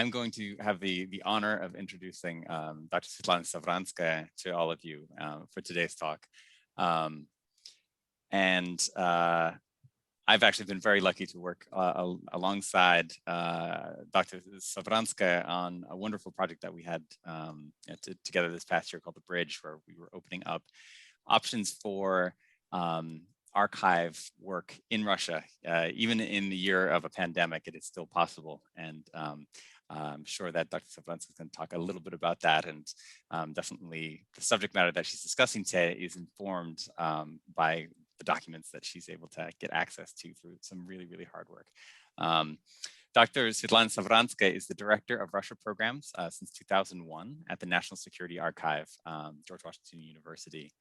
I'm going to have the honor of introducing Dr. Svetlana Savranskaya to all of you for today's talk. I've actually been very lucky to work alongside Dr. Savranskaya on a wonderful project that we had together this past year called The Bridge, where we were opening up options for archive work in Russia. Even in the year of a pandemic, it is still possible. And I'm sure that Dr. Savranskaya is going to talk a little bit about that. And definitely the subject matter that she's discussing today is informed by the documents that she's able to get access to through some really, really hard work. Dr. Svetlana Savranskaya is the Director of Russia Programs since 2001 at the National Security Archive, George Washington University.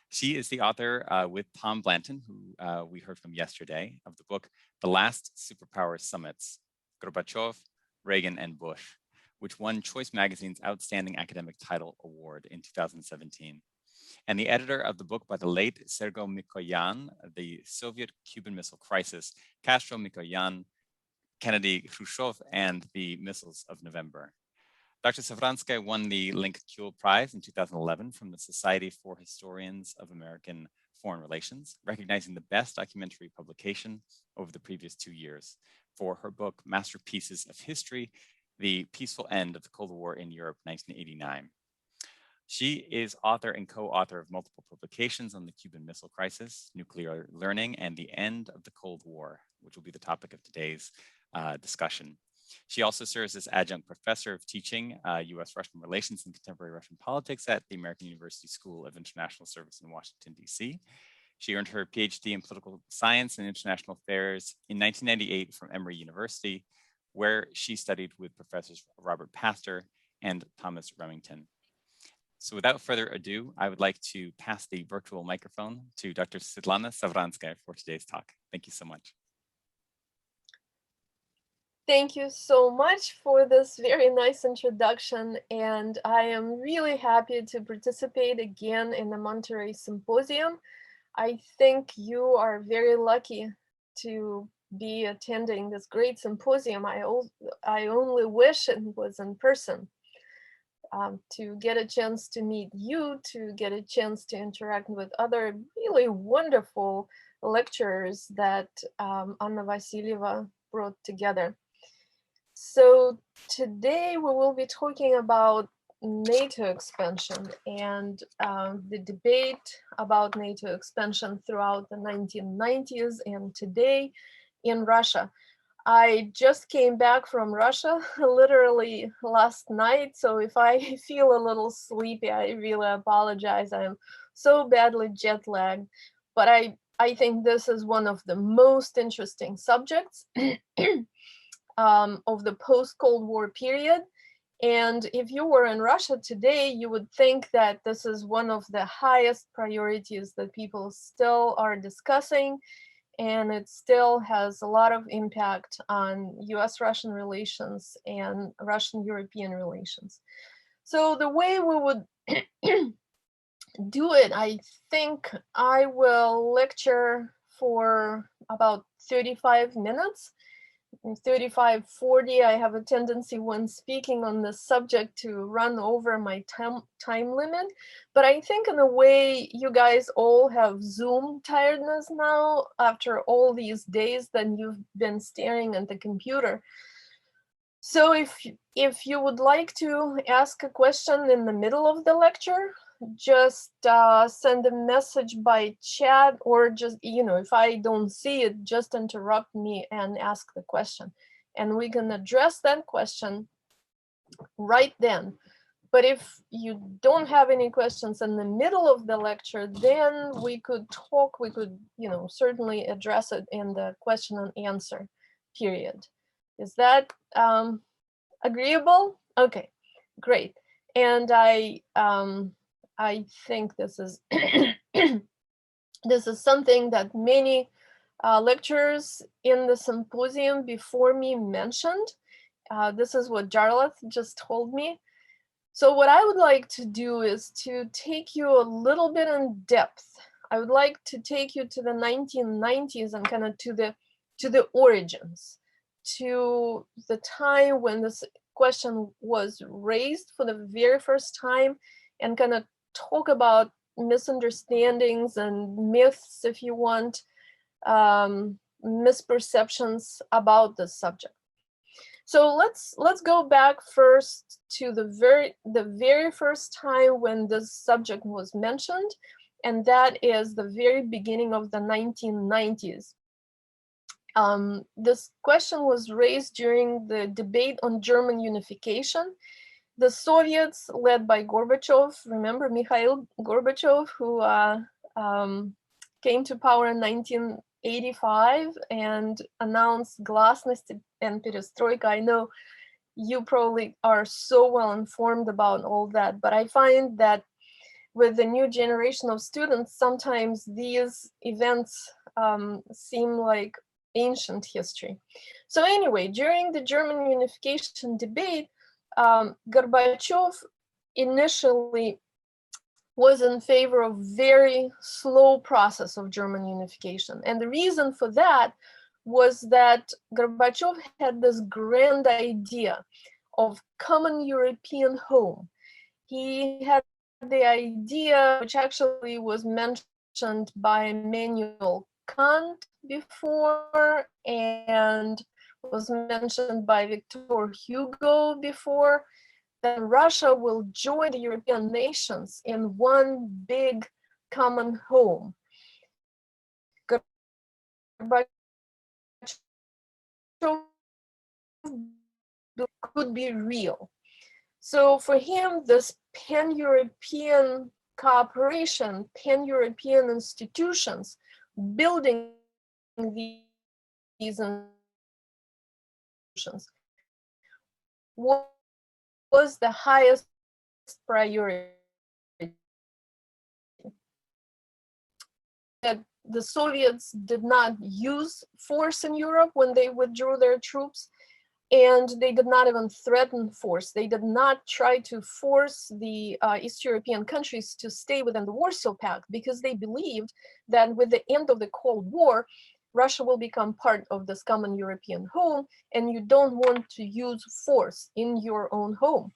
She is the author with Tom Blanton, who we heard from yesterday, of the book, The Last Superpower Summits, Gorbachev, Reagan, and Bush, which won Choice Magazine's Outstanding Academic Title Award in 2017. And the editor of the book by the late Sergei Mikoyan, The Soviet-Cuban Missile Crisis, Castro, Mikoyan, Kennedy, Khrushchev, and the Missiles of November. Dr. Savranskaya won the Link Kuehl Prize in 2011 from the Society for Historians of American Foreign Relations, recognizing the best documentary publication over the previous 2 years for her book, Masterpieces of History, The Peaceful End of the Cold War in Europe, 1989. She is author and co-author of multiple publications on the Cuban Missile Crisis, nuclear learning, and the end of the Cold War, which will be the topic of today's discussion. She also serves as adjunct professor of teaching U.S.-Russian relations and contemporary Russian politics at the American University School of International Service in Washington, D.C. She earned her PhD in political science and international affairs in 1998 from Emory University, where she studied with professors Robert Pastor and Thomas Remington. So without further ado, I would like to pass the virtual microphone to Dr. Svetlana Savranskaya for today's talk. Thank you so much. Thank you so much for this very nice introduction, and I am really happy to participate again in the Monterey Symposium. I think you are very lucky to be attending this great symposium. I only wish it was in person, to get a chance to meet you, to get a chance to interact with other really wonderful lecturers that Anna Vasilyeva brought together. So today we will be talking about NATO expansion and the debate about NATO expansion throughout the 1990s and today in Russia. I just came back from Russia literally last night, so if I feel a little sleepy, I really apologize. I am so badly jet lagged, but I think this is one of the most interesting subjects of the post-Cold War period. And if you were in Russia today, you would think that this is one of the highest priorities that people still are discussing, and it still has a lot of impact on US-Russian relations and Russian-European relations. So the way we would do it, I think I will lecture for about 35 minutes. 35, 40, I have a tendency when speaking on this subject to run over my time limit. But I think in a way you guys all have Zoom tiredness now after all these days that you've been staring at the computer. So if you would like to ask a question in the middle of the lecture, just send a message by chat, or just, if I don't see it, just interrupt me and ask the question. And we can address that question right then. But if you don't have any questions in the middle of the lecture, then we could talk, we could, certainly address it in the question and answer period. Is that agreeable? Okay, great. And I think this is this is something that many lecturers in the symposium before me mentioned. This is what Jarlath just told me. So what I would like to do is to take you a little bit in depth. I would like to take you to the 1990s and kind of to the origins, to the time when this question was raised for the very first time, and kind of talk about misunderstandings and myths, if you want, misperceptions about this subject. So let's go back first to the very first time when this subject was mentioned, and that is the very beginning of the 1990s. This question was raised during the debate on German unification. The Soviets, led by Gorbachev, remember Mikhail Gorbachev, who came to power in 1985 and announced glasnost and perestroika. I know you probably are so well informed about all that, but I find that with the new generation of students, sometimes these events seem like ancient history. So anyway, during the German unification debate, Gorbachev initially was in favor of very slow process of German unification. And the reason for that was that Gorbachev had this grand idea of common European home. He had the idea, which actually was mentioned by Immanuel Kant before, and was mentioned by Victor Hugo before, that Russia will join the European nations in one big common home. Gorbachev could be real. So for him, this pan-European cooperation, pan-European institutions, building these institutions was the highest priority. That the Soviets did not use force in Europe when they withdrew their troops, and they did not even threaten force. They did not try to force the East European countries to stay within the Warsaw Pact, because they believed that with the end of the Cold War, Russia will become part of this common European home, and you don't want to use force in your own home.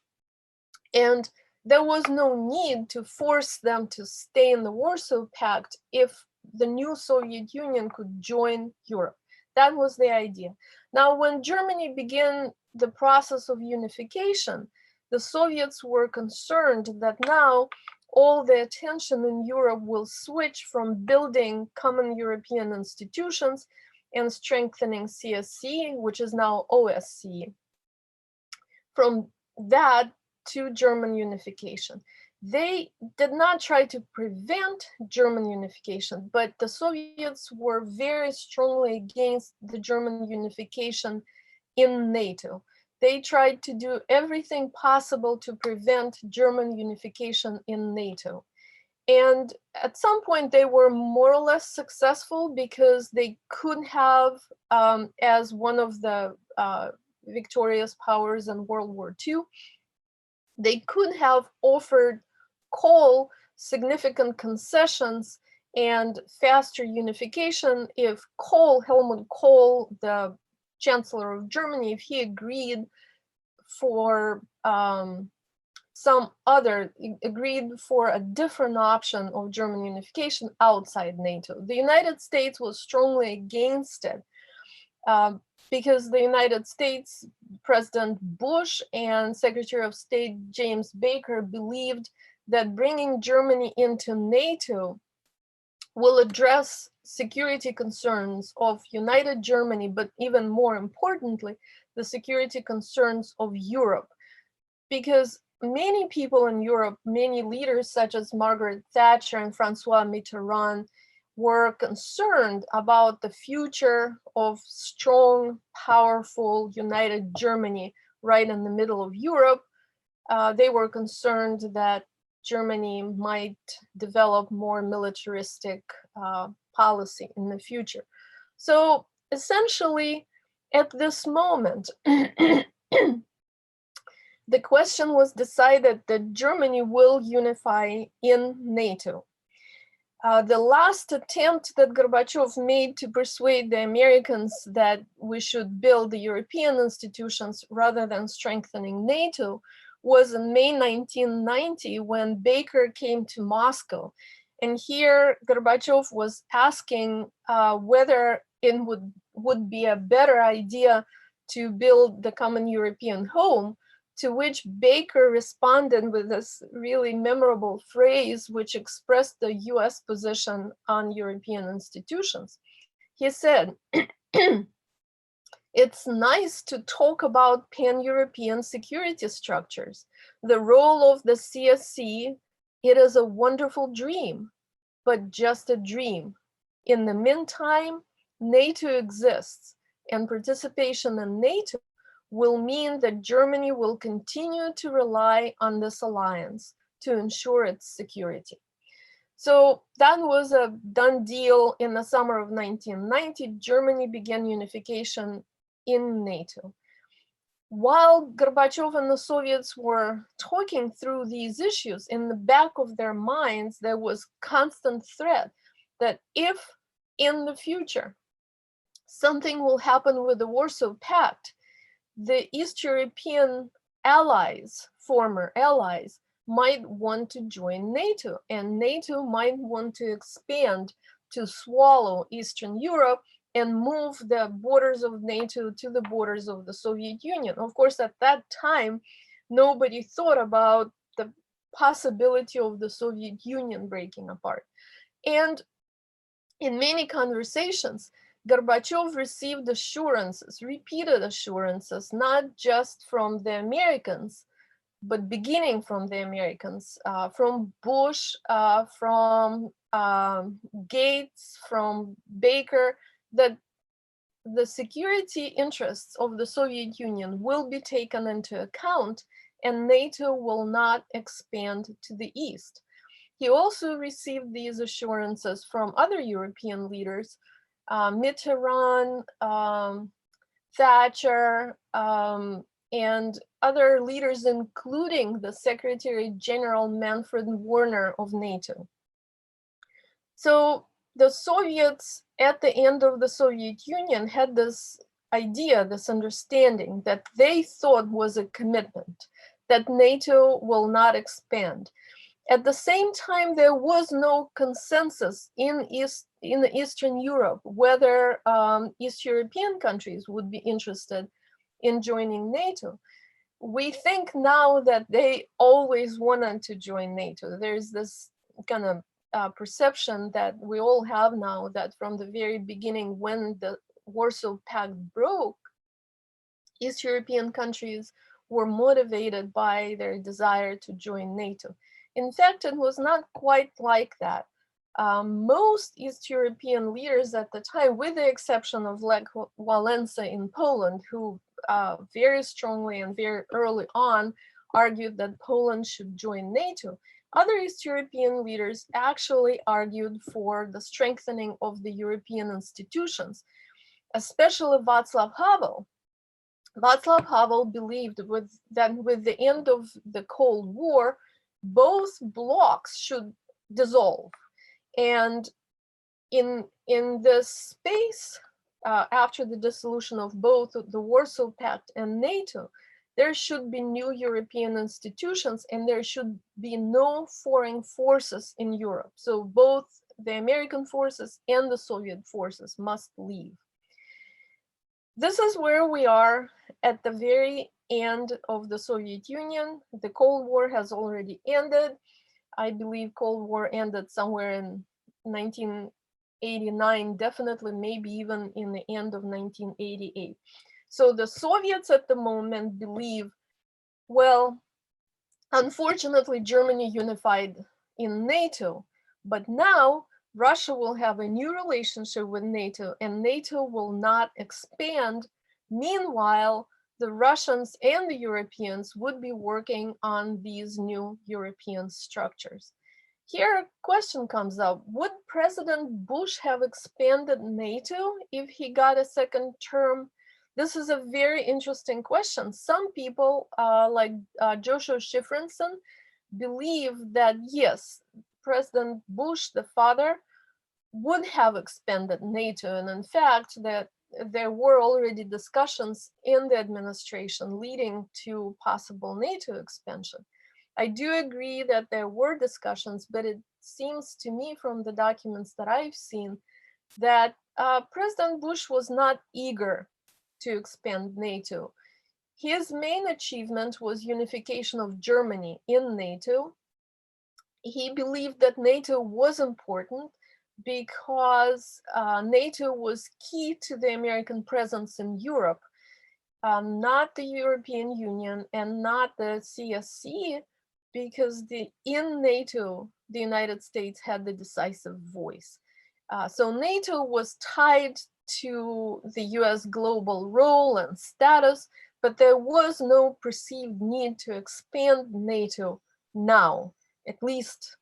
And there was no need to force them to stay in the Warsaw Pact if the new Soviet Union could join Europe. That was the idea. Now, when Germany began the process of unification, the Soviets were concerned that now all the attention in Europe will switch from building common European institutions and strengthening CSC, which is now OSCE, from that to German unification. They did not try to prevent German unification, but the Soviets were very strongly against the German unification in NATO. They tried to do everything possible to prevent German unification in NATO. And at some point, they were more or less successful, because they could have, as one of the victorious powers in World War II, they could have offered Kohl significant concessions and faster unification if Helmut Kohl, the Chancellor of Germany, if he agreed for agreed for a different option of German unification outside NATO. The United States was strongly against it, because the United States, President Bush and Secretary of State James Baker believed that bringing Germany into NATO will address security concerns of United Germany, but even more importantly, the security concerns of Europe. Because many people in Europe, many leaders such as Margaret Thatcher and Francois Mitterrand, were concerned about the future of strong, powerful, united Germany right in the middle of Europe. They were concerned that Germany might develop more militaristic policy in the future. So essentially, at this moment, the question was decided that Germany will unify in NATO. The last attempt that Gorbachev made to persuade the Americans that we should build the European institutions rather than strengthening NATO was in May 1990 when Baker came to Moscow. And here Gorbachev was asking whether it would be a better idea to build the common European home, to which Baker responded with this really memorable phrase which expressed the US position on European institutions. He said, "It's nice to talk about pan-European security structures. The role of the CSC, it is a wonderful dream, but just a dream. In the meantime, NATO exists, and participation in NATO will mean that Germany will continue to rely on this alliance to ensure its security." So that was a done deal. In the summer of 1990. Germany began unification in NATO. While Gorbachev and the Soviets were talking through these issues, in the back of their minds, there was constant threat that if in the future something will happen with the Warsaw Pact, the East European allies, former allies, might want to join NATO, and NATO might want to expand to swallow Eastern Europe and move the borders of NATO to the borders of the Soviet Union. Of course, at that time, nobody thought about the possibility of the Soviet Union breaking apart. And in many conversations, Gorbachev received assurances, repeated assurances, not just from the Americans, but beginning from the Americans, from Bush, from Gates, from Baker, that the security interests of the Soviet Union will be taken into account and NATO will not expand to the east. He also received these assurances from other European leaders, Mitterrand, Thatcher, and other leaders, including the Secretary General Manfred Werner of NATO. So the Soviets, at the end of the Soviet Union, had this idea, this understanding that they thought was a commitment, that NATO will not expand. At the same time, there was no consensus in Eastern Europe whether East European countries would be interested in joining NATO. We think now that they always wanted to join NATO. There's this kind of perception that we all have now, that from the very beginning, when the Warsaw Pact broke, East European countries were motivated by their desire to join NATO. In fact, it was not quite like that. Most East European leaders at the time, with the exception of Lech Walesa in Poland, who very strongly and very early on argued that Poland should join NATO, other East European leaders actually argued for the strengthening of the European institutions, especially Václav Havel. Václav Havel believed that with the end of the Cold War, both blocs should dissolve. And in this space, after the dissolution of both the Warsaw Pact and NATO, there should be new European institutions and there should be no foreign forces in Europe. So both the American forces and the Soviet forces must leave. This is where we are at the very end of the Soviet Union. The Cold War has already ended. I believe Cold War ended somewhere in 1989, definitely, maybe even in the end of 1988. So the Soviets at the moment believe, well, unfortunately, Germany unified in NATO, but now Russia will have a new relationship with NATO and NATO will not expand. Meanwhile, the Russians and the Europeans would be working on these new European structures. Here a question comes up: would President Bush have expanded NATO if he got a second term? This is a very interesting question. Some people, like Joshua Shifrinson, believe that yes, President Bush, the father, would have expanded NATO. And in fact, that there were already discussions in the administration leading to possible NATO expansion. I do agree that there were discussions, but it seems to me from the documents that I've seen that President Bush was not eager to expand NATO. His main achievement was unification of Germany in NATO. He believed that NATO was important because NATO was key to the American presence in Europe, not the European Union and not the CSC, because in NATO, the United States had the decisive voice. So NATO was tied to the US global role and status, but there was no perceived need to expand NATO now, at least,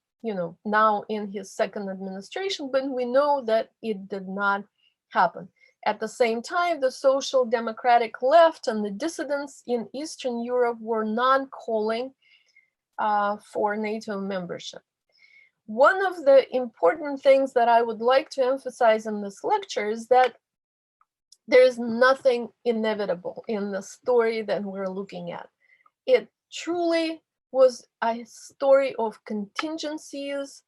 now in his second administration, but we know that it did not happen. At the same time, the social democratic left and the dissidents in Eastern Europe were not calling for NATO membership. One of the important things that I would like to emphasize in this lecture is that there is nothing inevitable in the story that we're looking at. It truly was a story of contingencies,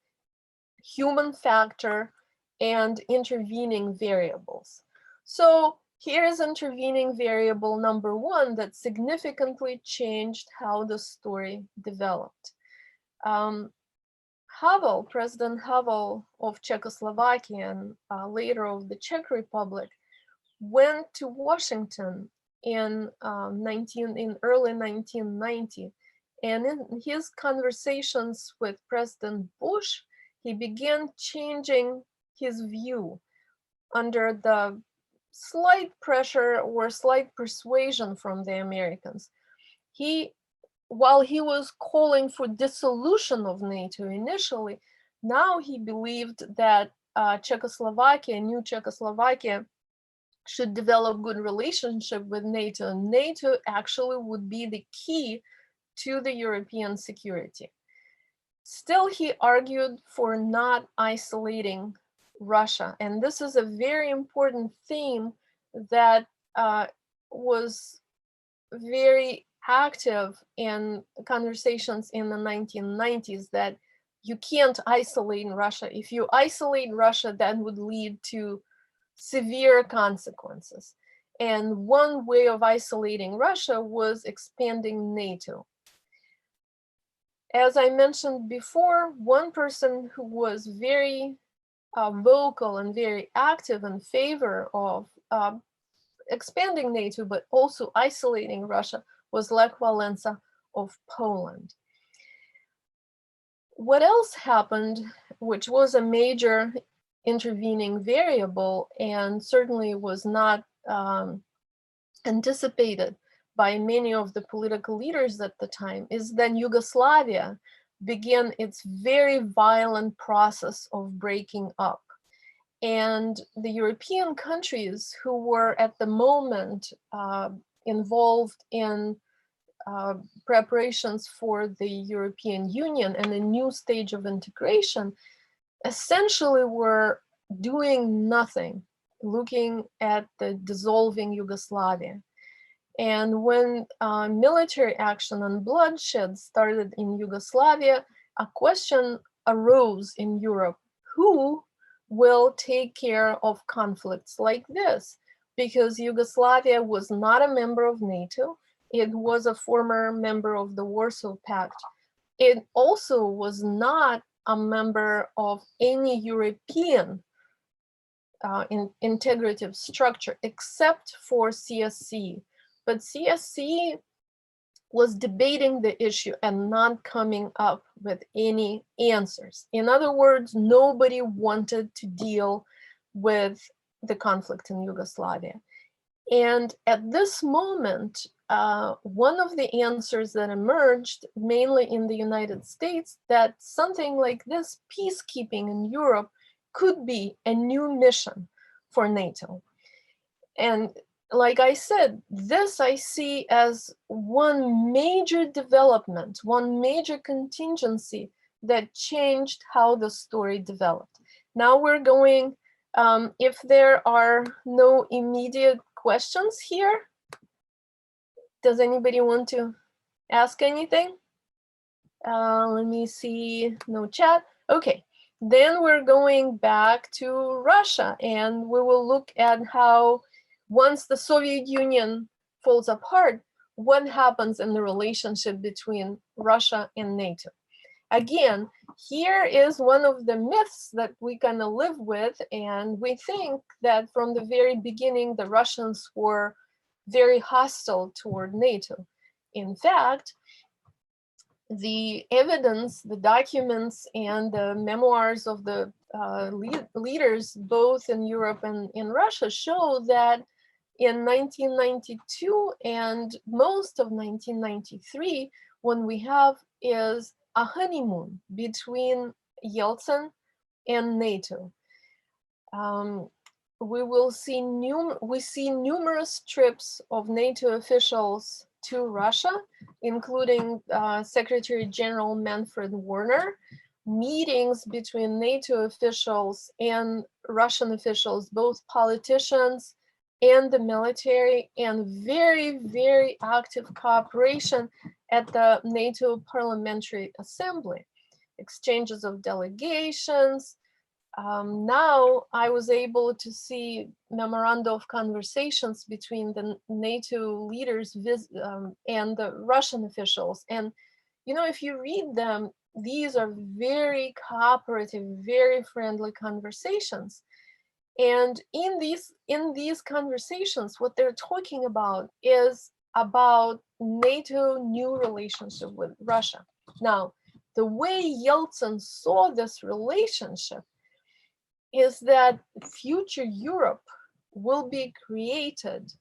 human factor, and intervening variables. So here's intervening variable number one that significantly changed how the story developed. Havel, President Havel of Czechoslovakia and later of the Czech Republic, went to Washington in early 1990. And in his conversations with President Bush, he began changing his view under the slight pressure or slight persuasion from the Americans. While he was calling for dissolution of NATO initially, now he believed that new Czechoslovakia, should develop good relationship with NATO. NATO actually would be the key to the European security. Still, he argued for not isolating Russia. And this is a very important theme that was very active in conversations in the 1990s, that you can't isolate Russia. If you isolate Russia, that would lead to severe consequences. And one way of isolating Russia was expanding NATO. As I mentioned before, one person who was very vocal and very active in favor of expanding NATO, but also isolating Russia, was Lech Walesa of Poland. What else happened, which was a major intervening variable and certainly was not anticipated by many of the political leaders at the time, is that Yugoslavia began its very violent process of breaking up. And the European countries who were at the moment involved in preparations for the European Union and a new stage of integration essentially were doing nothing, looking at the dissolving Yugoslavia. And when military action and bloodshed started in Yugoslavia, a question arose in Europe: who will take care of conflicts like this? Because Yugoslavia was not a member of NATO. It was a former member of the Warsaw Pact. It also was not a member of any European integrative structure except for CSC. But CSC was debating the issue and not coming up with any answers. In other words, nobody wanted to deal with the conflict in Yugoslavia. And at this moment, one of the answers that emerged, mainly in the United States, that something like this, peacekeeping in Europe, could be a new mission for NATO. And like I said, this I see as one major development, one major contingency that changed how the story developed. Now we're going, if there are no immediate questions here, does anybody want to ask anything? Let me see, no chat. Okay, then we're going back to Russia, and we will look at how once the Soviet Union falls apart, what happens in the relationship between Russia and NATO. Again, here is one of the myths that we kind of live with, and we think that from the very beginning, the Russians were very hostile toward NATO. In fact, the evidence, the documents, and the memoirs of the leaders, both in Europe and in Russia, show that in 1992 and most of 1993, what we have is a honeymoon between Yeltsin and NATO. We see numerous trips of NATO officials to Russia, including Secretary General Manfred Werner, meetings between NATO officials and Russian officials, both politicians and the military, and very, very active cooperation at the NATO Parliamentary Assembly, exchanges of delegations. Now I was able to see memoranda of conversations between the NATO leaders and the Russian officials. And, you know, if you read them, these are very cooperative, very friendly conversations. And in these conversations, what they're talking about is about NATO new relationship with Russia. Now, the way Yeltsin saw this relationship is that future Europe will be created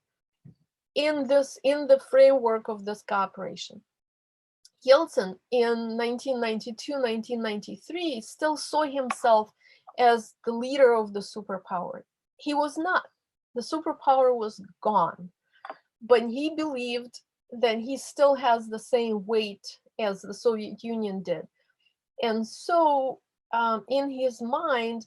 in the framework of this cooperation. Yeltsin in 1992, 1993 still saw himself as the leader of the superpower. He was not. The superpower was gone, but he believed that he still has the same weight as the Soviet Union did. And so in his mind,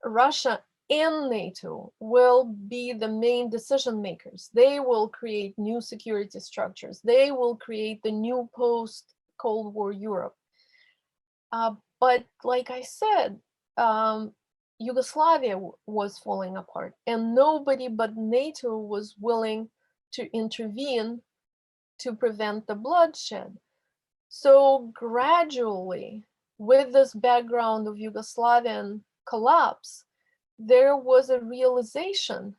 Russia and NATO will be the main decision makers. They will create new security structures. They will create the new post-Cold War Europe. But like I said, Yugoslavia was falling apart, and nobody but NATO was willing to intervene to prevent the bloodshed. So gradually, with this background of Yugoslavian collapse, there was a realization,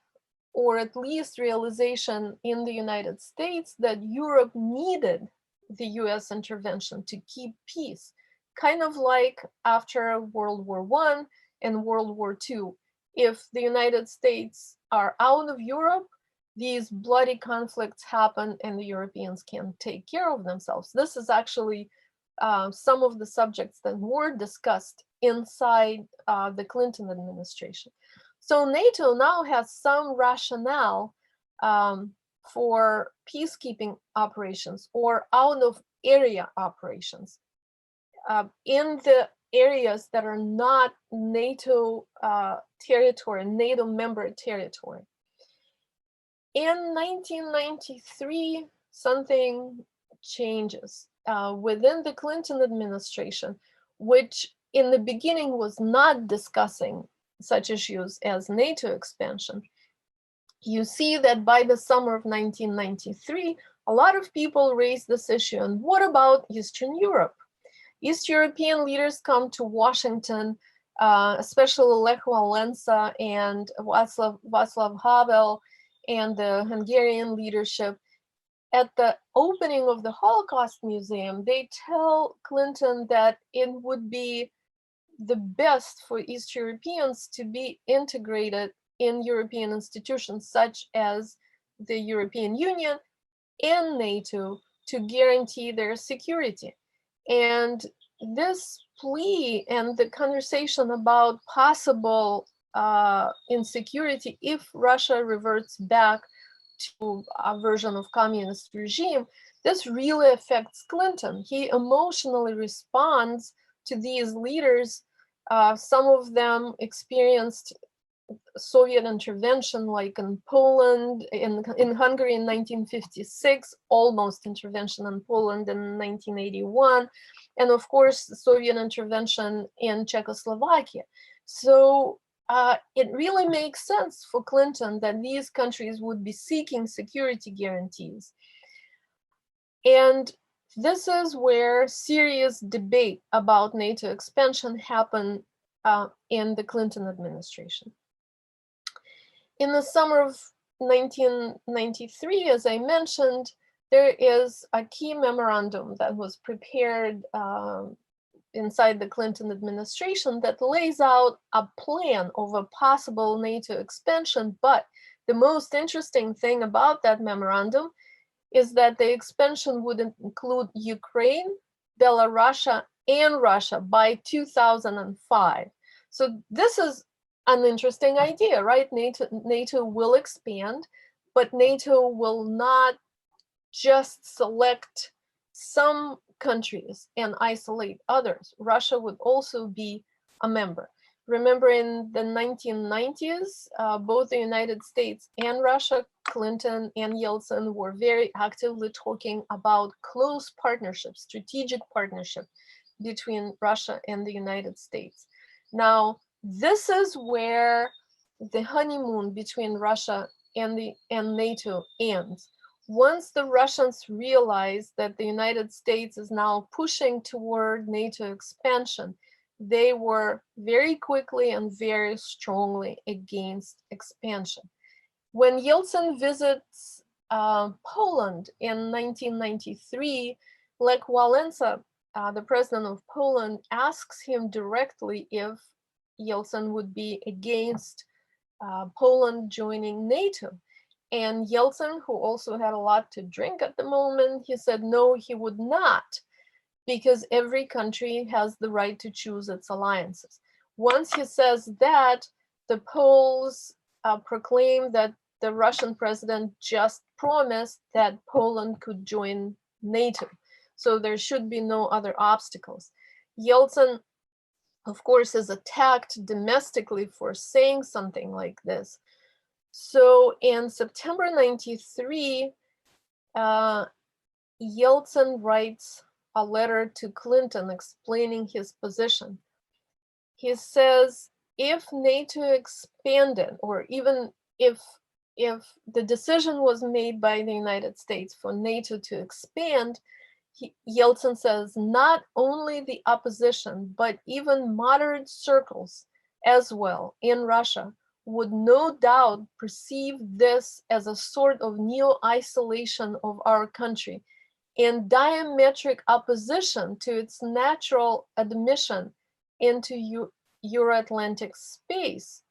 or at least realization in the United States, that Europe needed the US intervention to keep peace, kind of like after World War I and World War II. If the United States are out of Europe, these bloody conflicts happen and the Europeans can take care of themselves. This is actually some of the subjects that were discussed inside the Clinton administration. So NATO now has some rationale for peacekeeping operations or out of area operations in the areas that are not NATO territory, NATO member territory. In 1993, something changes within the Clinton administration, which in the beginning was not discussing such issues as NATO expansion. You see that by the summer of 1993, a lot of people raised this issue. And what about Eastern Europe? East European leaders come to Washington, especially Lech Walesa and Václav Havel and the Hungarian leadership. At the opening of the Holocaust Museum, they tell Clinton that it would be the best for East Europeans to be integrated in European institutions such as the European Union and NATO to guarantee their security. And this plea and the conversation about possible insecurity if Russia reverts back to a version of communist regime, this really affects Clinton. He emotionally responds to these leaders, some of them experienced Soviet intervention, like in Poland, in Hungary in 1956, almost intervention in Poland in 1981, and of course, Soviet intervention in Czechoslovakia. So it really makes sense for Clinton that these countries would be seeking security guarantees. And this is where serious debate about NATO expansion happened in the Clinton administration. In the summer of 1993, as I mentioned, there is a key memorandum that was prepared inside the Clinton administration that lays out a plan of a possible NATO expansion. But the most interesting thing about that memorandum is that the expansion would include Ukraine, Belarus, and Russia by 2005. So this is an interesting idea, right? NATO will expand, but NATO will not just select some countries and isolate others. Russia would also be a member. Remember, in the 1990s, both the United States and Russia, Clinton and Yeltsin, were very actively talking about close partnership, strategic partnership between Russia and the United States. Now, this is where the honeymoon between Russia and NATO ends. Once the Russians realized that the United States is now pushing toward NATO expansion, they were very quickly and very strongly against expansion. When Yeltsin visits Poland in 1993, Lech Walesa, the president of Poland, asks him directly if Yeltsin would be against Poland joining NATO. And Yeltsin, who also had a lot to drink at the moment, he said no, he would not, because every country has the right to choose its alliances. Once he says that, the Poles proclaim that the Russian president just promised that Poland could join NATO. So there should be no other obstacles. Yeltsin, of course, is attacked domestically for saying something like this. So in September 93, Yeltsin writes a letter to Clinton explaining his position. He says, if NATO expanded, or even if the decision was made by the United States for NATO to expand, Yeltsin says, not only the opposition, but even moderate circles as well in Russia would no doubt perceive this as a sort of neo-isolation of our country in diametric opposition to its natural admission into Euro-Atlantic space.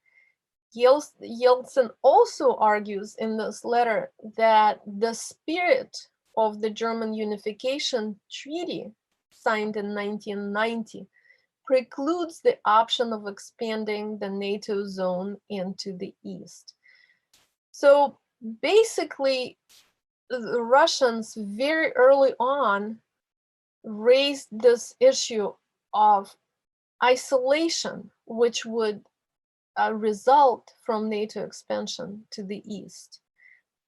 Yeltsin also argues in this letter that the spirit of the German Unification Treaty, signed in 1990, precludes the option of expanding the NATO zone into the east. So basically, the Russians very early on raised this issue of isolation, which would result from NATO expansion to the east.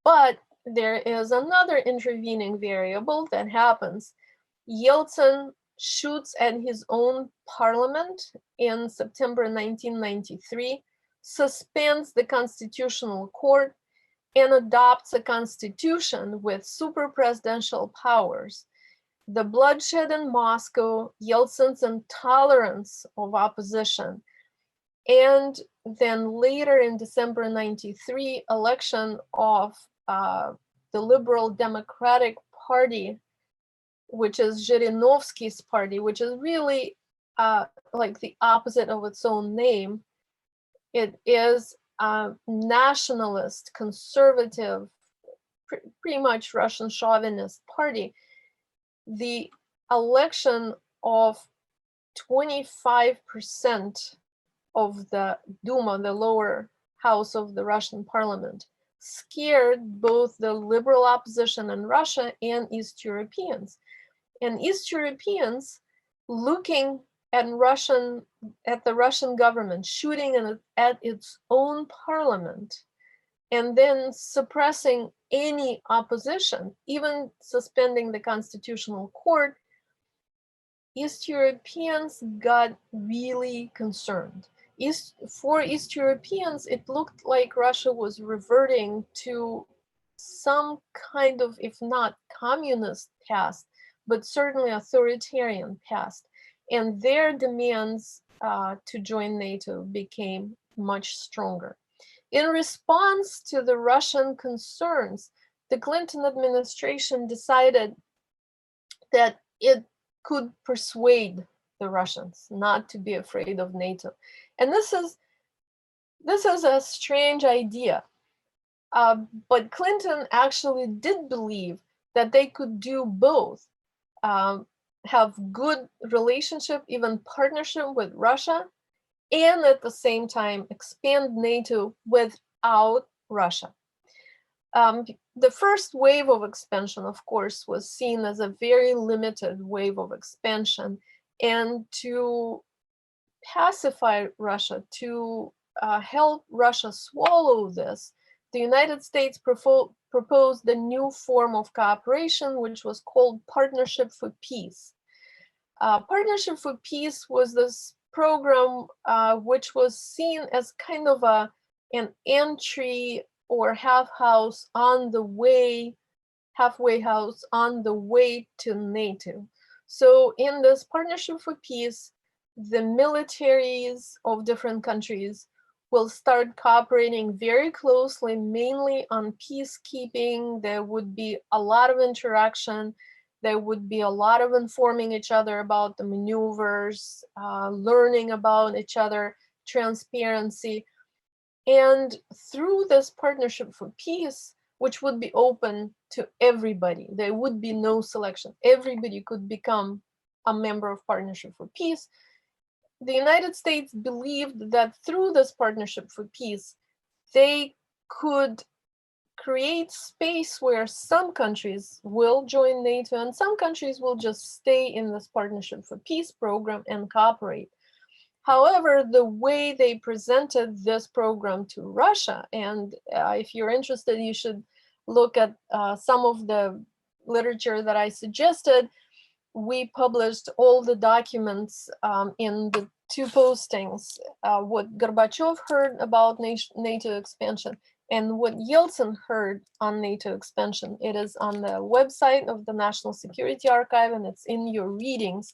But there is another intervening variable that happens. Yeltsin shoots at his own parliament in September 1993, suspends the Constitutional Court, and adopts a constitution with super presidential powers. The bloodshed in Moscow, Yeltsin's intolerance of opposition, and then later in December 93, election of the Liberal Democratic Party, which is Zhirinovsky's party, which is really like the opposite of its own name. It is a nationalist, conservative, pretty much Russian chauvinist party. The election of 25% of the Duma, the lower house of the Russian parliament, scared both the liberal opposition in Russia and East Europeans. And East Europeans, looking at the Russian government, shooting at its own parliament, and then suppressing any opposition, even suspending the constitutional court, East Europeans got really concerned. For East Europeans, it looked like Russia was reverting to some kind of, if not communist past, but certainly authoritarian past. And their demands to join NATO became much stronger. In response to the Russian concerns, the Clinton administration decided that it could persuade the Russians not to be afraid of NATO. And this is a strange idea. But Clinton actually did believe that they could do both, have good relationship, even partnership with Russia, and at the same time expand NATO without Russia. The first wave of expansion, of course, was seen as a very limited wave of expansion. And to pacify Russia, to help Russia swallow this, the United States proposed a new form of cooperation, which was called Partnership for Peace. Partnership for Peace was this program which was seen as kind of an entry or halfway house on the way to NATO. So in this Partnership for Peace, the militaries of different countries will start cooperating very closely, mainly on peacekeeping. There would be a lot of interaction. There would be a lot of informing each other about the maneuvers, learning about each other, transparency. And through this Partnership for Peace, which would be open to everybody, there would be no selection. Everybody could become a member of Partnership for Peace. The United States believed that through this Partnership for Peace, they could create space where some countries will join NATO and some countries will just stay in this Partnership for Peace program and cooperate. However, the way they presented this program to Russia, and if you're interested, you should look at some of the literature that I suggested. We published all the documents in the two postings, what Gorbachev heard about NATO expansion and what Yeltsin heard on NATO expansion. It is on the website of the National Security Archive and it's in your readings.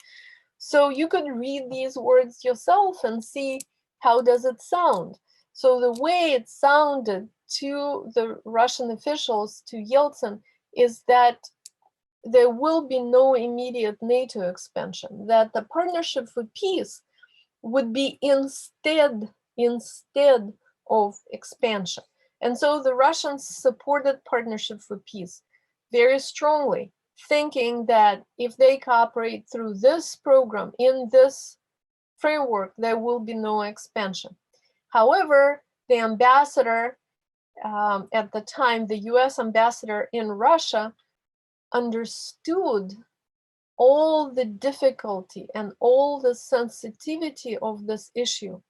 So you could read these words yourself and see how does it sound. So the way it sounded to the Russian officials, to Yeltsin, is that there will be no immediate NATO expansion, that the Partnership for Peace would be instead of expansion. And so the Russians supported Partnership for Peace very strongly, thinking that if they cooperate through this program, in this framework, there will be no expansion. However, the ambassador at the time, the US ambassador in Russia, understood all the difficulty and all the sensitivity of this issue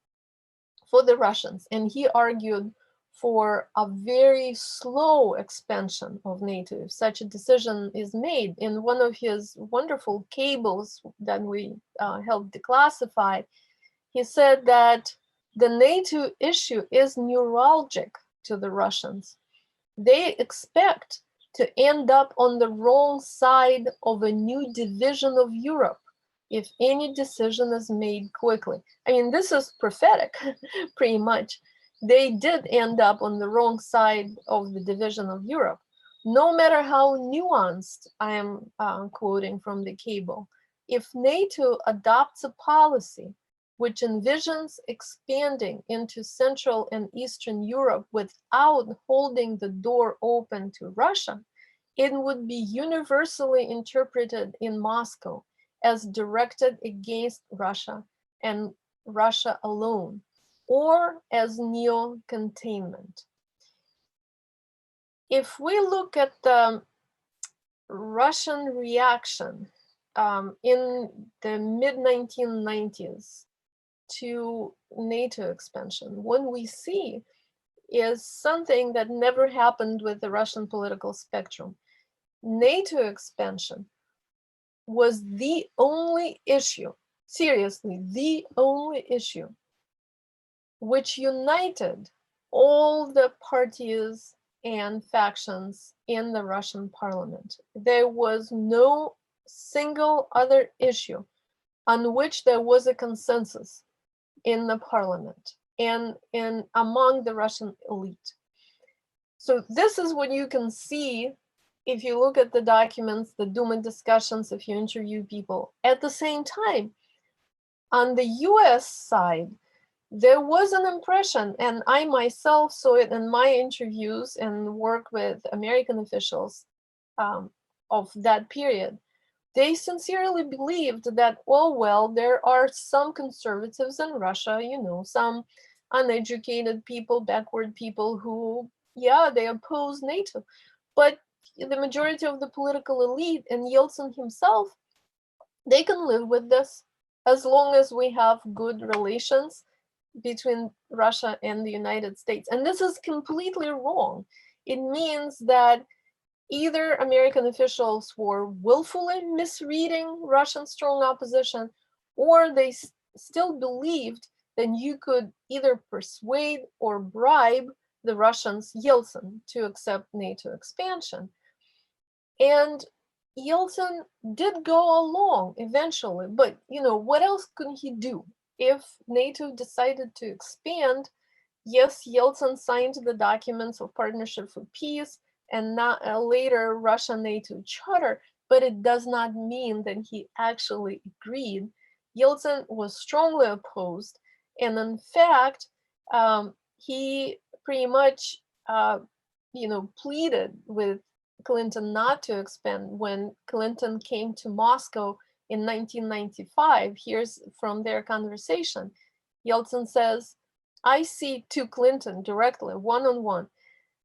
for the Russians. And he argued for a very slow expansion of NATO if such a decision is made. In one of his wonderful cables that we helped declassify, he said that the NATO issue is neuralgic to the Russians. They expect to end up on the wrong side of a new division of Europe if any decision is made quickly. I mean, this is prophetic, pretty much. They did end up on the wrong side of the division of Europe. No matter how nuanced, I am quoting from the cable, if NATO adopts a policy which envisions expanding into Central and Eastern Europe without holding the door open to Russia, it would be universally interpreted in Moscow as directed against Russia and Russia alone, or as neo-containment. If we look at the Russian reaction in the mid-1990s to NATO expansion, what we see is something that never happened with the Russian political spectrum. NATO expansion was the only issue, seriously, the only issue which united all the parties and factions in the Russian parliament. There was no single other issue on which there was a consensus in the parliament and among the Russian elite. So this is what you can see if you look at the documents, the Duma discussions, if you interview people. At the same time, on the US side, there was an impression, and I myself saw it in my interviews and work with American officials of that period. They sincerely believed that, oh, well, there are some conservatives in Russia, you know, some uneducated people, backward people who, yeah, they oppose NATO. But the majority of the political elite and Yeltsin himself, they can live with this as long as we have good relations between Russia and the United States. And this is completely wrong. It means that either American officials were willfully misreading Russian strong opposition, or they still believed that you could either persuade or bribe the Russians, Yeltsin, to accept NATO expansion. And Yeltsin did go along eventually, but you know, what else could he do? If NATO decided to expand, yes, Yeltsin signed the documents of Partnership for Peace and not later Russia-NATO Charter, but it does not mean that he actually agreed. Yeltsin was strongly opposed, and in fact, he pretty much, pleaded with Clinton not to expand when Clinton came to Moscow in 1995. Here's from their conversation. Yeltsin says, I see to Clinton directly, one-on-one,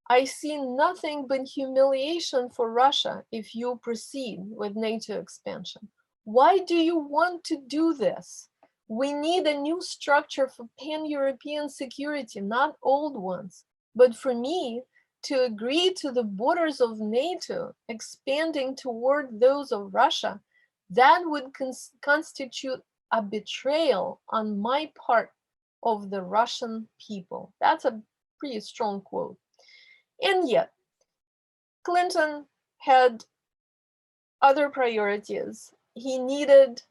I see nothing but humiliation for Russia if you proceed with NATO expansion. Why do you want to do this? We need a new structure for pan-European security, not old ones. But for me, to agree to the borders of NATO expanding toward those of Russia, that would constitute a betrayal on my part of the Russian people. That's a pretty strong quote. And yet, Clinton had other priorities. He needed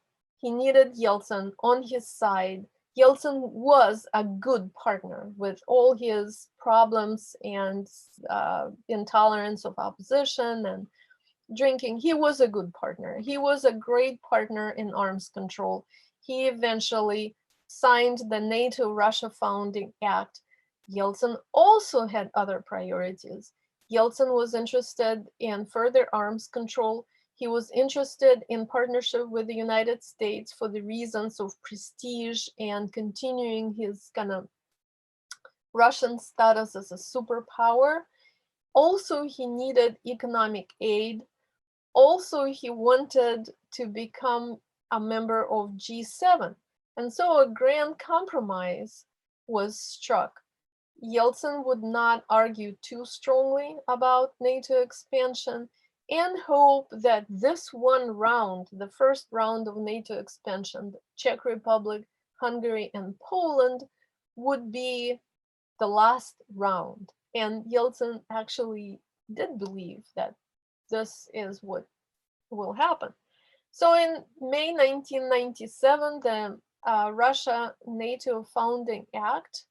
Yeltsin on his side. Yeltsin was a good partner with all his problems and intolerance of opposition and drinking. He was a good partner. He was a great partner in arms control. He eventually signed the NATO-Russia Founding Act. Yeltsin also had other priorities. Yeltsin was interested in further arms control. He was interested in partnership with the United States for the reasons of prestige and continuing his kind of Russian status as a superpower. Also, he needed economic aid. Also, he wanted to become a member of G7. And so a grand compromise was struck. Yeltsin would not argue too strongly about NATO expansion and hope that this one round, the first round of NATO expansion, the Czech Republic, Hungary, and Poland, would be the last round. And Yeltsin actually did believe that this is what will happen. So in May 1997, the Russia-NATO Founding Act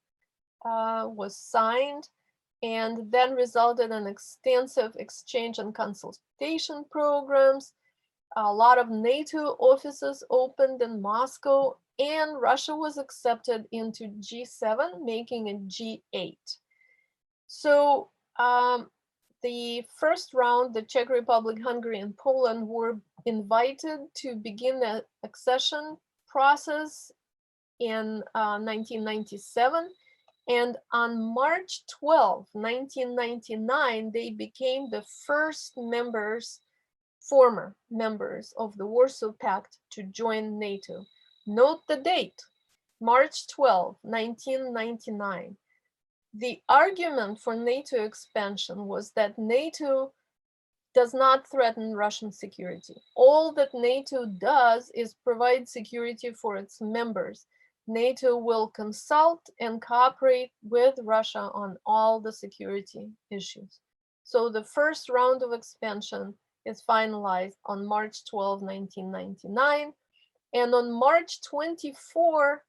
was signed, and then resulted in extensive exchange and consultation programs. A lot of NATO offices opened in Moscow, and Russia was accepted into G7, making it G8. So the first round, the Czech Republic, Hungary, and Poland were invited to begin the accession process in 1997. And on March 12, 1999, they became the first members former members of the Warsaw Pact to join NATO. Note the date, March 12, 1999. The argument for NATO expansion was that NATO does not threaten Russian security. All that NATO does is provide security for its members. NATO will consult and cooperate with Russia on all the security issues. So the first round of expansion is finalized on March 12, 1999. And on March 24,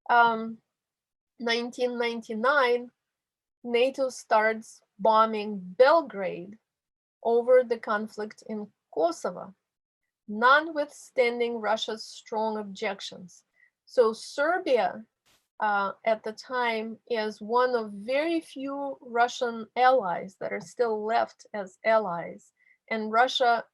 1999, NATO starts bombing Belgrade over the conflict in Kosovo, notwithstanding Russia's strong objections. So Serbia at the time is one of very few Russian allies that are still left as allies. And Russia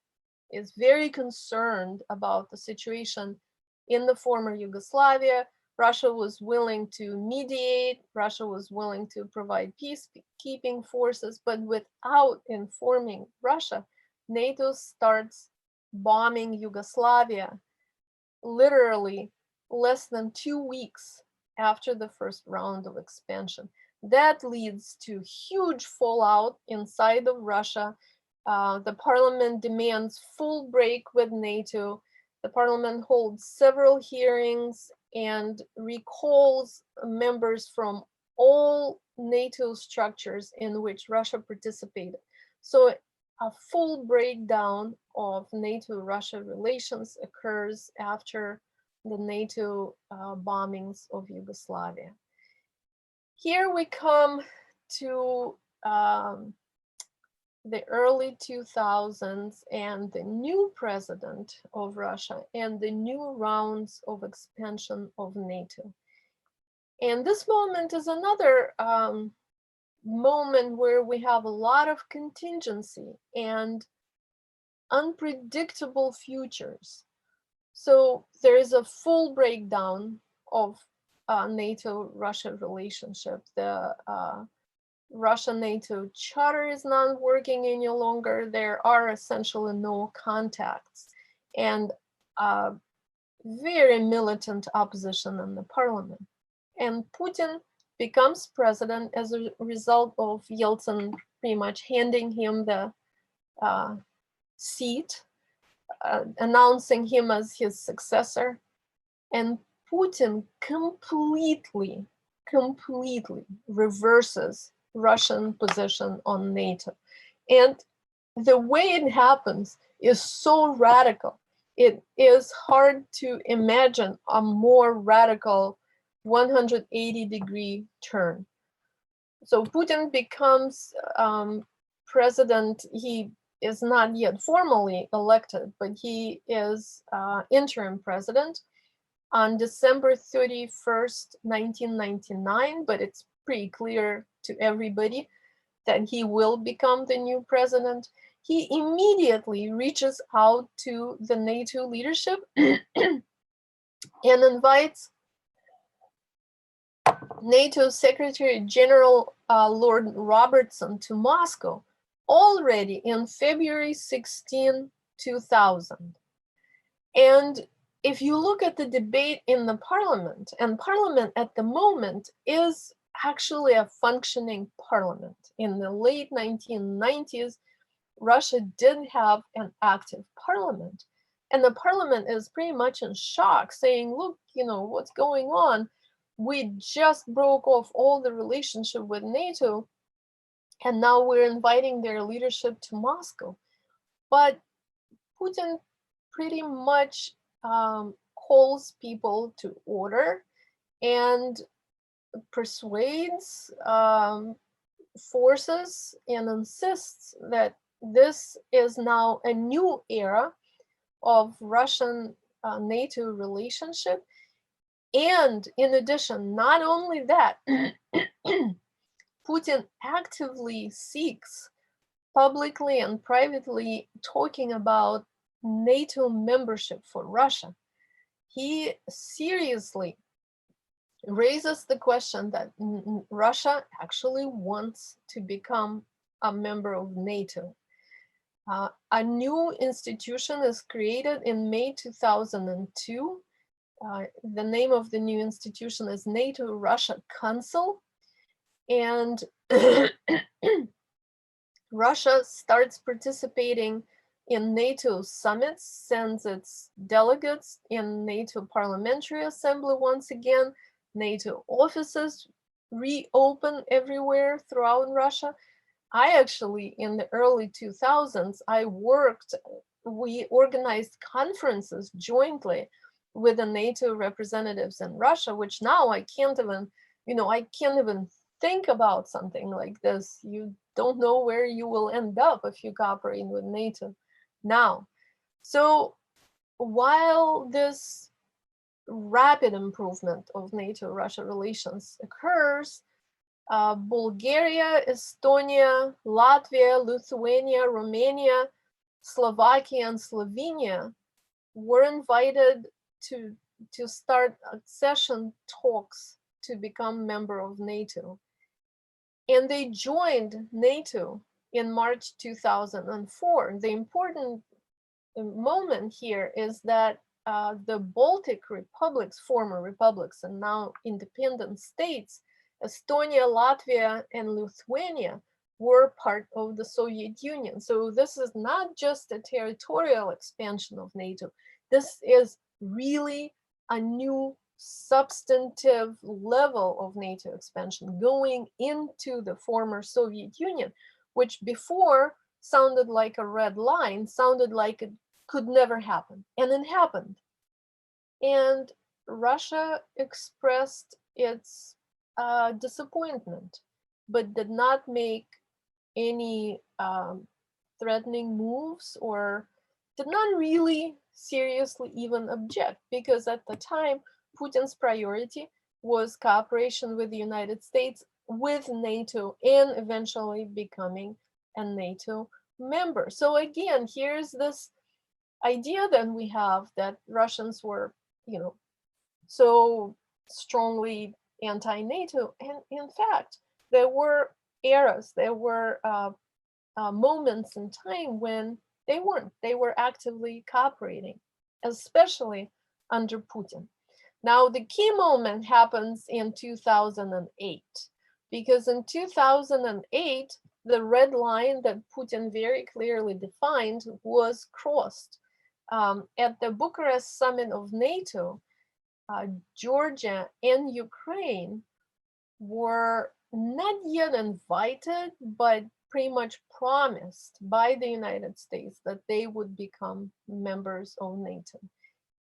is very concerned about the situation in the former Yugoslavia. Russia was willing to mediate, Russia was willing to provide peacekeeping forces, but without informing Russia, NATO starts bombing Yugoslavia literally less than 2 weeks after the first round of expansion. That leads to huge fallout inside of Russia. The parliament demands full break with NATO. The parliament holds several hearings and recalls members from all NATO structures in which Russia participated. So a full breakdown of NATO-Russia relations occurs after the NATO bombings of Yugoslavia. Here we come to the early 2000s and the new president of Russia and the new rounds of expansion of NATO. And this moment is another moment where we have a lot of contingency and unpredictable futures. So there is a full breakdown of NATO-Russia relationship. The Russia-NATO charter is not working any longer. There are essentially no contacts and very militant opposition in the parliament. And Putin becomes president as a result of Yeltsin pretty much handing him the seat, announcing him as his successor. And Putin completely reverses Russian position on NATO. And the way it happens is so radical. It is hard to imagine a more radical 180-degree turn. So Putin becomes president. He is not yet formally elected, but he is interim president on December 31st, 1999, but it's pretty clear to everybody that he will become the new president. He immediately reaches out to the NATO leadership and invites NATO Secretary General Lord Robertson to Moscow already in February 16, 2000. And if you look at the debate in the parliament, and parliament at the moment is actually a functioning parliament. In the late 1990s, Russia did have an active parliament. And the parliament is pretty much in shock, saying, look, you know, what's going on? We just broke off all the relationship with NATO, and now we're inviting their leadership to Moscow. But Putin pretty much calls people to order and persuades forces and insists that this is now a new era of Russian NATO relationship. And in addition, not only that, Putin actively seeks publicly and privately talking about NATO membership for Russia. He seriously raises the question that Russia actually wants to become a member of NATO. A new institution is created in May 2002. The name of the new institution is NATO Russia Council. And Russia starts participating in NATO summits, sends its delegates in NATO Parliamentary Assembly once again. NATO offices reopen everywhere throughout Russia. I actually, in the early 2000s, we organized conferences jointly with the NATO representatives in Russia, which now I can't even think about something like this. You don't know where you will end up if you cooperate with NATO now. So while this rapid improvement of NATO-Russia relations occurs, Bulgaria, Estonia, Latvia, Lithuania, Romania, Slovakia, and Slovenia were invited to start accession talks to become member of NATO. And they joined NATO in March 2004. The important moment here is that the Baltic republics, former republics and now independent states, Estonia, Latvia, and Lithuania, were part of the Soviet Union. So this is not just a territorial expansion of NATO. This is really a new substantive level of NATO expansion going into the former Soviet Union, which before sounded like a red line, sounded like it could never happen. And it happened. And Russia expressed its disappointment, but did not make any threatening moves or did not really seriously even object, because at the time, Putin's priority was cooperation with the United States, with NATO, and eventually becoming a NATO member. So again, here's this idea that we have that Russians were, so strongly anti-NATO. And in fact, there were eras, there were moments in time when they weren't. They were actively cooperating, especially under Putin. Now, the key moment happens in 2008, because in 2008, the red line that Putin very clearly defined was crossed. At the Bucharest summit of NATO, Georgia and Ukraine were not yet invited, but pretty much promised by the United States that they would become members of NATO.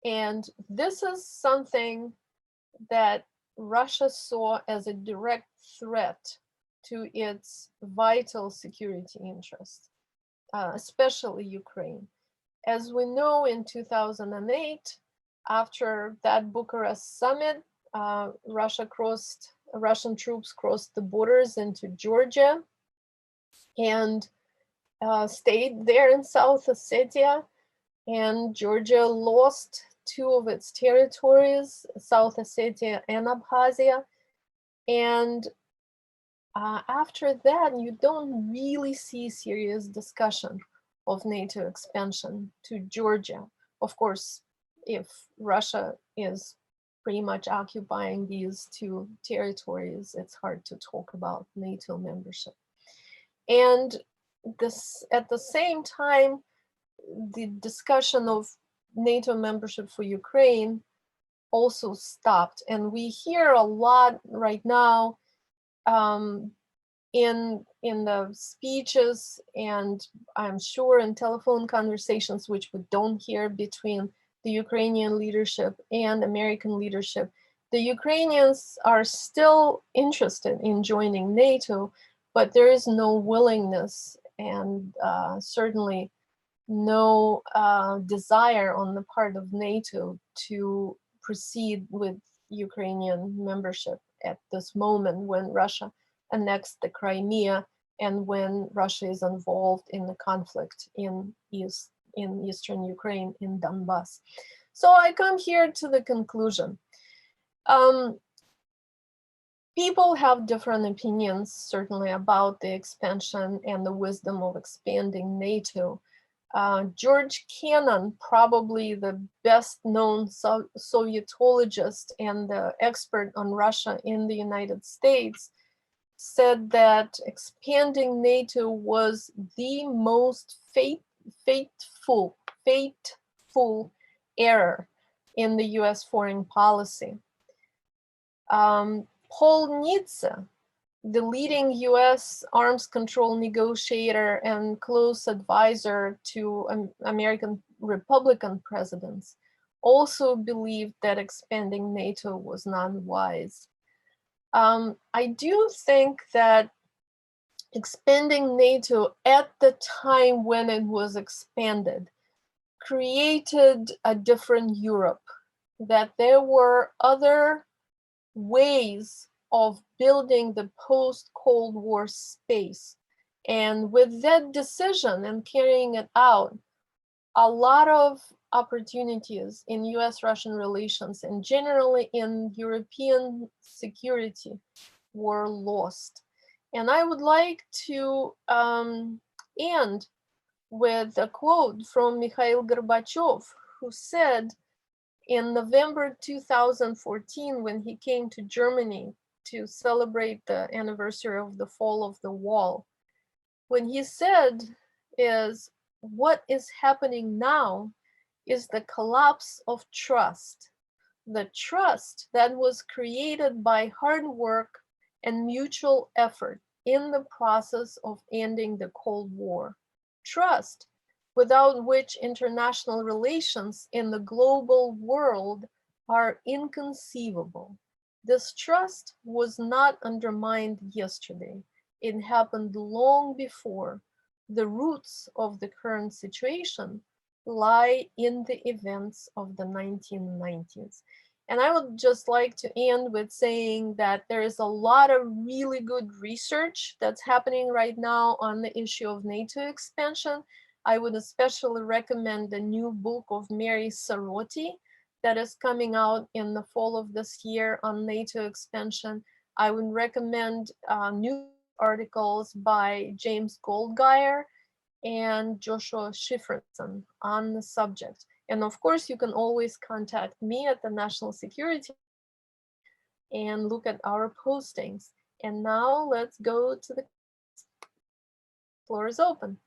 And this is something that Russia saw as a direct threat to its vital security interests, especially Ukraine. As we know, in 2008, after that Bucharest summit, Russian troops crossed the borders into Georgia and stayed there in South Ossetia, and Georgia lost two of its territories, South Ossetia and Abkhazia. And after that, you don't really see serious discussion of NATO expansion to Georgia. Of course, if Russia is pretty much occupying these two territories, it's hard to talk about NATO membership. And this, at the same time, the discussion of NATO membership for Ukraine also stopped. And we hear a lot right now in the speeches, and I'm sure in telephone conversations, which we don't hear between the Ukrainian leadership and American leadership. The Ukrainians are still interested in joining NATO, but there is no willingness and certainly no desire on the part of NATO to proceed with Ukrainian membership at this moment, when Russia annexed the Crimea and when Russia is involved in the conflict in eastern Ukraine, in Donbass. So I come here to the conclusion. People have different opinions, certainly, about the expansion and the wisdom of expanding NATO. George Kennan, probably the best known Sovietologist and the expert on Russia in the United States, said that expanding NATO was the most fateful error in the US foreign policy. Paul Nitze, the leading US arms control negotiator and close advisor to American Republican presidents, also believed that expanding NATO was not wise. I do think that expanding NATO at the time when it was expanded created a different Europe, that there were other ways of building the post-Cold War space. And with that decision and carrying it out, a lot of opportunities in US-Russian relations and generally in European security were lost. And I would like to end with a quote from Mikhail Gorbachev, who said in November 2014, when he came to Germany to celebrate the anniversary of the fall of the wall, when he said is, what is happening now is the collapse of trust. The trust that was created by hard work and mutual effort in the process of ending the Cold War. Trust without which international relations in the global world are inconceivable. This trust was not undermined yesterday. It happened long before. The roots of the current situation lie in the events of the 1990s. And I would just like to end with saying that there is a lot of really good research that's happening right now on the issue of NATO expansion. I would especially recommend the new book of Mary Sarotti that is coming out in the fall of this year on NATO expansion. I would recommend new articles by James Goldgeier and Joshua Schifrinson on the subject. And of course, you can always contact me at the National Security and look at our postings. And now let's go to the floor is open.